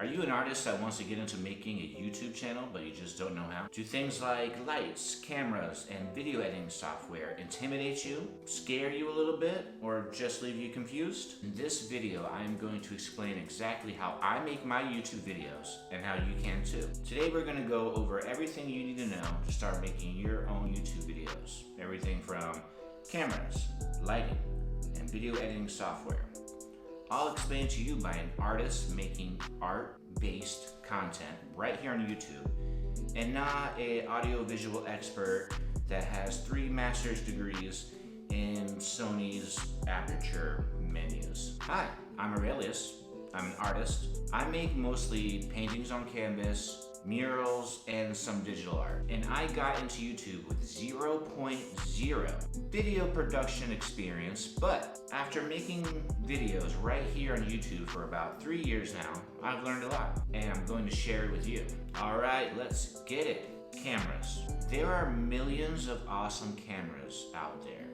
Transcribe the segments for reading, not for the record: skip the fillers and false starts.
Are you an artist that wants to get into making a YouTube channel but you just don't know how? Do things like lights, cameras, and video editing software intimidate you, scare you a little bit, or just leave you confused? In this video, I am going to explain exactly how I make my YouTube videos and how you can too. Today we're going to go over everything you need to know to start making your own YouTube videos. Everything from cameras, lighting, and video editing software. I'll explain to you by an artist making art-based content right here on YouTube, and not an audio-visual expert that has 3 master's degrees in Sony's aperture menus. Hi, I'm Aurelius. I'm an artist. I make mostly paintings on canvas, murals, and some digital art. And I got into YouTube with 0.0 video production experience, but after making videos right here on YouTube for about 3 years now, I've learned a lot, and I'm going to share it with you. All right, let's get it. Cameras. There are millions of awesome cameras out there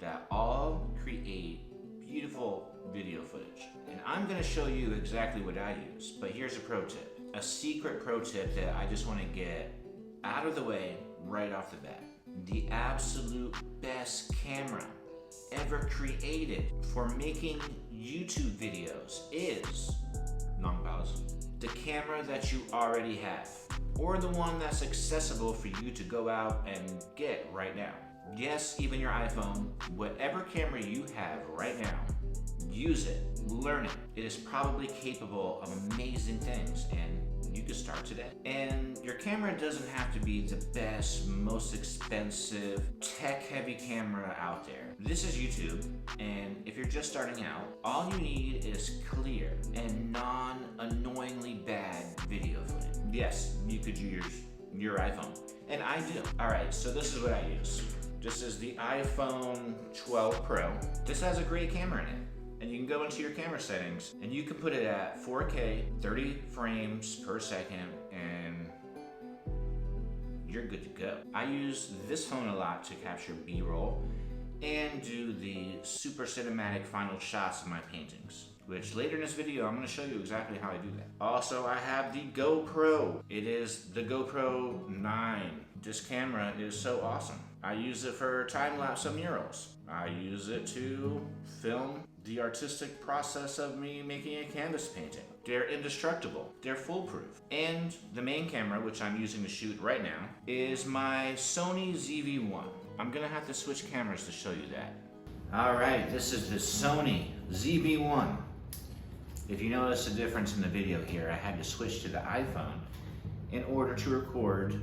that all create beautiful video footage. And I'm gonna show you exactly what I use, but here's a pro tip. A secret pro tip that I just want to get out of the way right off the bat. The absolute best camera ever created for making YouTube videos is, long pause, the camera that you already have, or the one that's accessible for you to go out and get right now. Yes, even your iPhone, whatever camera you have right now, use it, learn it. It is probably capable of amazing things, and you can start today. And your camera doesn't have to be the best, most expensive, tech-heavy camera out there. This is YouTube, and if you're just starting out, all you need is clear and non-annoyingly bad video footage. Yes, you could use your iPhone, and I do. All right, so this is what I use. This is the iPhone 12 Pro. This has a great camera in it. And you can go into your camera settings and you can put it at 4K, 30 frames per second, and you're good to go. I use this phone a lot to capture B-roll and do the super cinematic final shots of my paintings, which later in this video I'm going to show you exactly how I do that. Also, I have the GoPro. It is the GoPro 9. This camera is so awesome. I use it for time-lapse of murals. I use it to film the artistic process of me making a canvas painting. They're indestructible, they're foolproof. And the main camera, which I'm using to shoot right now, is my Sony ZV-1. I'm gonna have to switch cameras to show you that. All right, this is the Sony ZV-1. If you notice the difference in the video here, I had to switch to the iPhone in order to record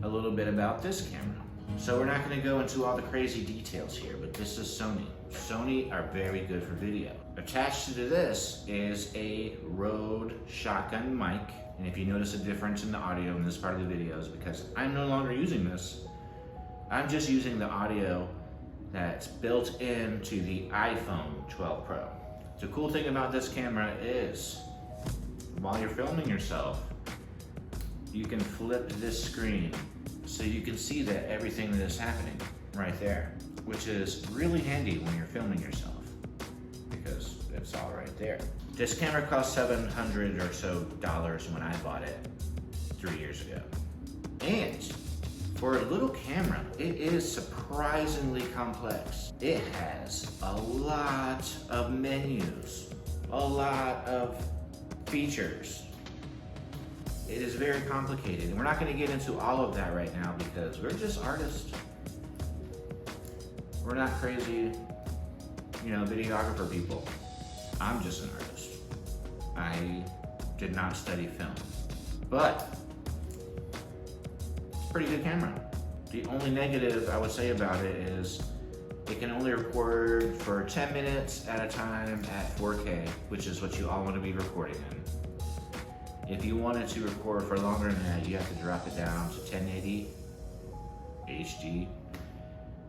a little bit about this camera. So we're not going to go into all the crazy details here, but this is Sony. Sony are very good for video. Attached to this is a Rode shotgun mic. And if you notice a difference in the audio in this part of the video is because I'm no longer using this. I'm just using the audio that's built into the iPhone 12 Pro. The cool thing about this camera is while you're filming yourself, you can flip this screen so you can see that everything that is happening right there, which is really handy when you're filming yourself because it's all right there. This camera cost $700 or so when I bought it 3 years ago. And for a little camera, it is surprisingly complex. It has a lot of menus, a lot of features. It is very complicated, and we're not going to get into all of that right now because we're just artists. We're not crazy, videographer people. I'm just an artist. I did not study film, but it's a pretty good camera. The only negative I would say about it is it can only record for 10 minutes at a time at 4K, which is what you all want to be recording in. If you wanted to record for longer than that, you have to drop it down to 1080 HD,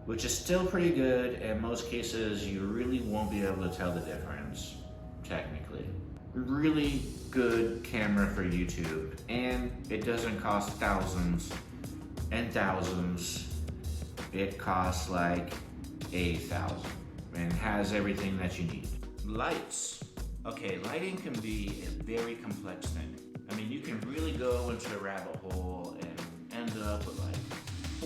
which is still pretty good. In most cases, you really won't be able to tell the difference, technically. Really good camera for YouTube, and it doesn't cost thousands and thousands. It costs like $8,000 and has everything that you need. Lights. Okay, lighting can be a very complex thing. I mean, you can really go into a rabbit hole and end up with like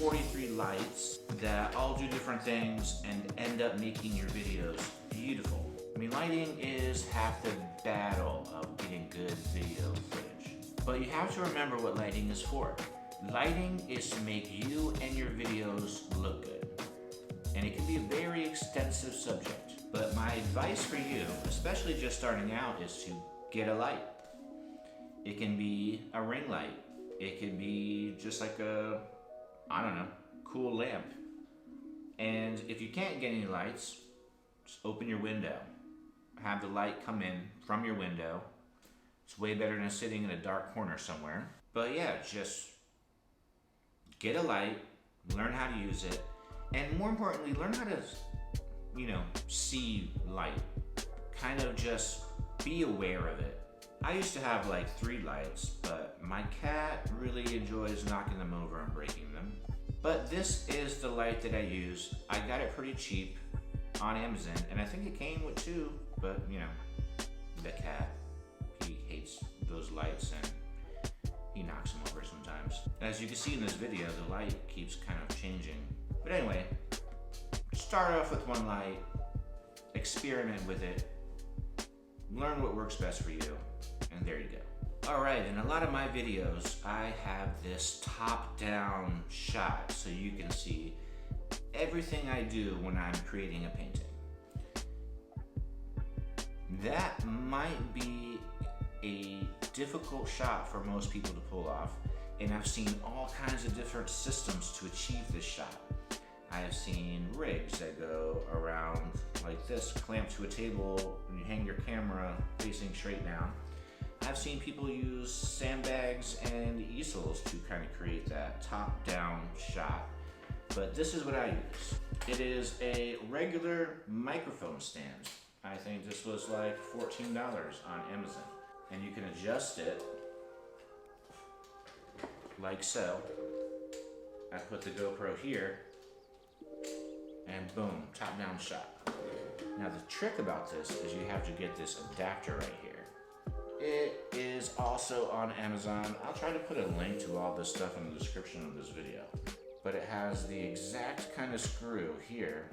43 lights that all do different things and end up making your videos beautiful. I mean, lighting is half the battle of getting good video footage. But you have to remember what lighting is for. Lighting is to make you and your videos look good. And it can be a very extensive subject. But my advice for you, especially just starting out, is to get a light. It can be a ring light. It could be just like a, I don't know, cool lamp. And if you can't get any lights, just open your window. Have the light come in from your window. It's way better than sitting in a dark corner somewhere. But yeah, just get a light, learn how to use it, and more importantly, learn how to, see light. Kind of just be aware of it. I used to have like 3 lights, but my cat really enjoys knocking them over and breaking them. But this is the light that I use. I got it pretty cheap on Amazon, and I think it came with 2, but the cat, he hates those lights and he knocks them over sometimes. As you can see in this video, the light keeps kind of changing. But anyway, start off with 1 light, experiment with it, learn what works best for you, and there you go. Alright, in a lot of my videos, I have this top-down shot so you can see everything I do when I'm creating a painting. That might be a difficult shot for most people to pull off, and I've seen all kinds of different systems to achieve this shot. I have seen rigs that go around like this, clamped to a table, and you hang your camera facing straight down. I've seen people use sandbags and easels to kind of create that top-down shot. But this is what I use. It is a regular microphone stand. I think this was like $14 on Amazon. And you can adjust it like so. I put the GoPro here, and boom, top-down shot. Now the trick about this is you have to get this adapter right here. It is also on Amazon. I'll try to put a link to all this stuff in the description of this video. But it has the exact kind of screw here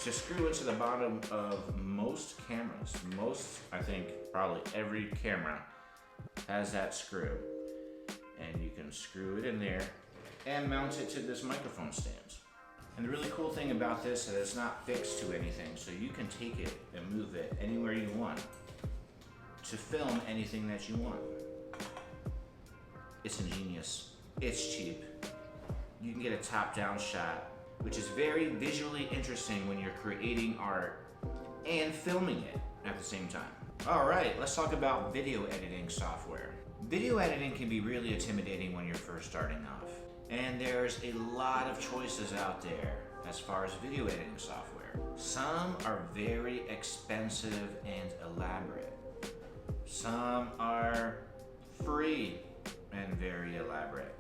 to screw into the bottom of most cameras. Most, I think, probably every camera has that screw. And you can screw it in there and mount it to this microphone stand. And the really cool thing about this is it's not fixed to anything, so you can take it and move it anywhere you want to film anything that you want. It's ingenious, it's cheap. You can get a top-down shot, which is very visually interesting when you're creating art and filming it at the same time. All right, let's talk about video editing software. Video editing can be really intimidating when you're first starting off. And there's a lot of choices out there as far as video editing software. Some are very expensive and elaborate. Some are free and very elaborate.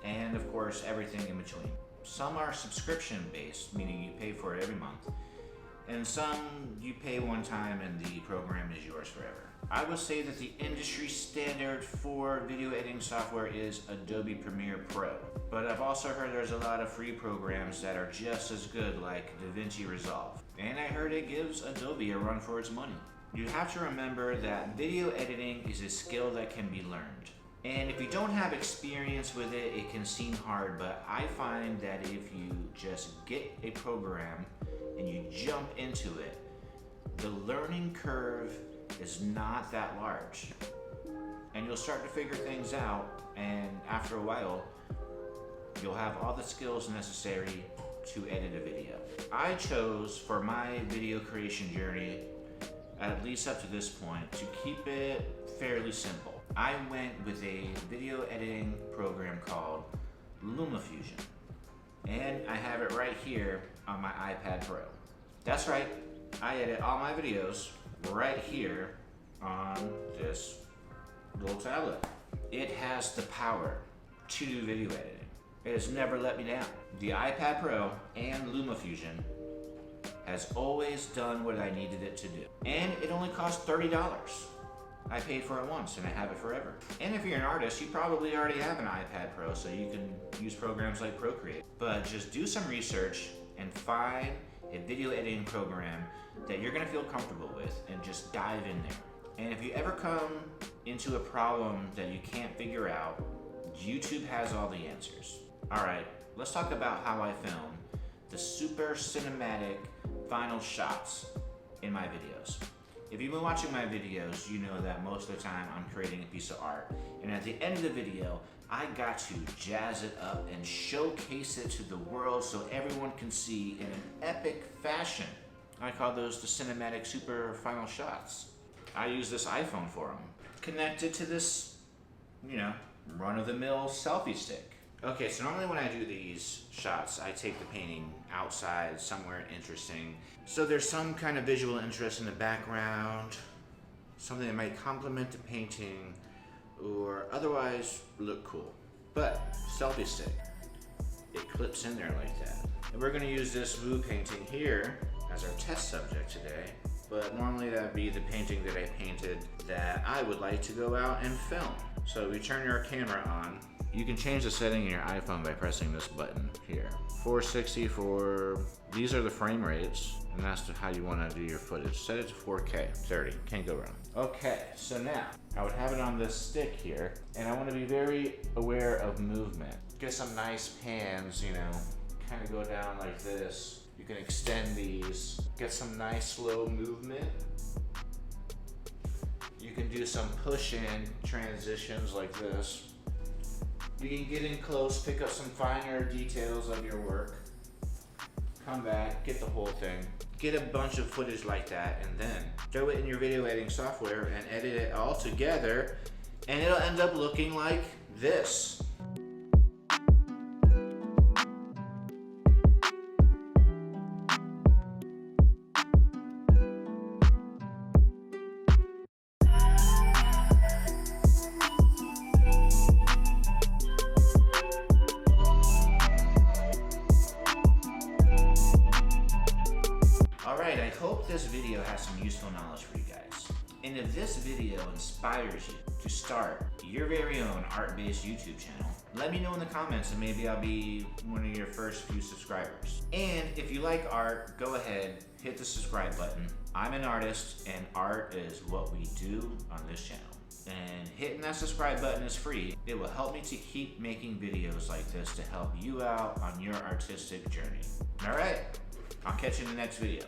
And of course, everything in between. Some are subscription based, meaning you pay for it every month. And some you pay one time and the program is yours forever. I would say that the industry standard for video editing software is Adobe Premiere Pro. But I've also heard there's a lot of free programs that are just as good, like DaVinci Resolve. And I heard it gives Adobe a run for its money. You have to remember that video editing is a skill that can be learned. And if you don't have experience with it, it can seem hard, but I find that if you just get a program and you jump into it, the learning curve is not that large. And you'll start to figure things out, and after a while, you'll have all the skills necessary to edit a video. I chose for my video creation journey, at least up to this point, to keep it fairly simple. I went with a video editing program called LumaFusion, and I have it right here on my iPad Pro. That's right, I edit all my videos right here on this little tablet. It has the power to do video editing. It has never let me down. The iPad Pro and LumaFusion has always done what I needed it to do. And it only cost $30. I paid for it once and I have it forever. And if you're an artist, you probably already have an iPad Pro, so you can use programs like Procreate. But just do some research and find a video editing program that you're gonna feel comfortable with and just dive in there. And if you ever come into a problem that you can't figure out, YouTube has all the answers. All right, let's talk about how I film the super cinematic final shots in my videos. If you've been watching my videos, you know that most of the time I'm creating a piece of art, and at the end of the video, I got to jazz it up and showcase it to the world so everyone can see in an epic fashion. I call those the cinematic super final shots. I use this iPhone for them, connected to this, run-of-the-mill selfie stick. Okay, so normally when I do these shots, I take the painting outside somewhere interesting. So there's some kind of visual interest in the background, something that might complement the painting or otherwise look cool. But selfie stick, it clips in there like that. And we're gonna use this blue painting here as our test subject today. But normally that would be the painting that I painted that I would like to go out and film. So we turn your camera on. You can change the setting in your iPhone by pressing this button here. 460 for, these are the frame rates, and that's how you want to do your footage. Set it to 4K, 30, can't go wrong. Okay, so now, I would have it on this stick here, and I want to be very aware of movement. Get some nice pans, kind of go down like this. You can extend these, get some nice slow movement. You can do some push-in transitions like this. You can get in close, pick up some finer details of your work, come back, get the whole thing, get a bunch of footage like that, and then throw it in your video editing software and edit it all together, and it'll end up looking like this. Alright, I hope this video has some useful knowledge for you guys. And if this video inspires you to start your very own art-based YouTube channel, let me know in the comments and maybe I'll be one of your first few subscribers. And if you like art, go ahead, hit the subscribe button. I'm an artist and art is what we do on this channel. And hitting that subscribe button is free. It will help me to keep making videos like this to help you out on your artistic journey. Alright, I'll catch you in the next video.